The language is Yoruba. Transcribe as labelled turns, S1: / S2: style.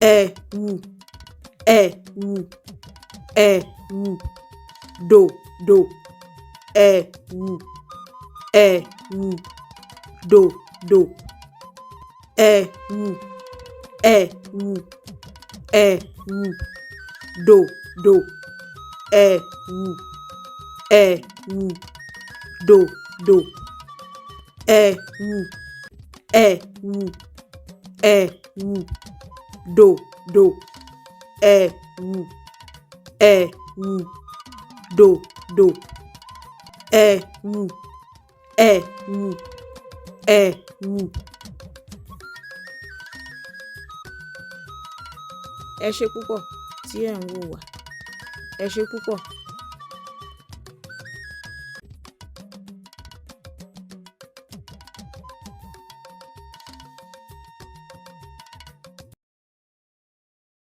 S1: ẹ̀wù ẹ̀wù ẹ̀wù dòdò ẹ̀wù ẹ̀wù dòdò ẹ̀wù ẹ̀wù ẹ̀wù dòdò ẹ̀wù ẹ̀wù dòdò ẹ̀wù ẹ̀wù ẹ̀wù dòdò ẹ̀wù ẹ̀wù dòdò ẹ̀wù ẹ̀wù ẹ̀wù. Ẹ ṣé púpọ̀ tí ẹ̀ ń wò wá. Ẹ ṣé púpọ̀.